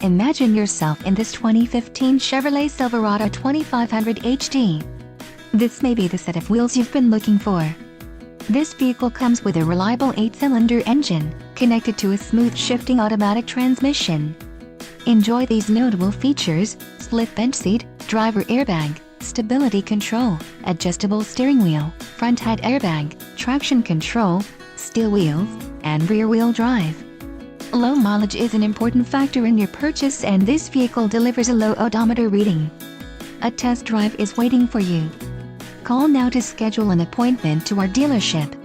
Imagine yourself in this 2015 Chevrolet Silverado 2500HD. This may be the set of wheels you've been looking for. This vehicle comes with a reliable 8-cylinder engine, connected to a smooth shifting automatic transmission. Enjoy these notable features: split bench seat, driver airbag, stability control, adjustable steering wheel, front head airbag, traction control, steel wheels, and rear-wheel drive. Low mileage is an important factor in your purchase, and this vehicle delivers a low odometer reading. A test drive is waiting for you. Call now to schedule an appointment to our dealership.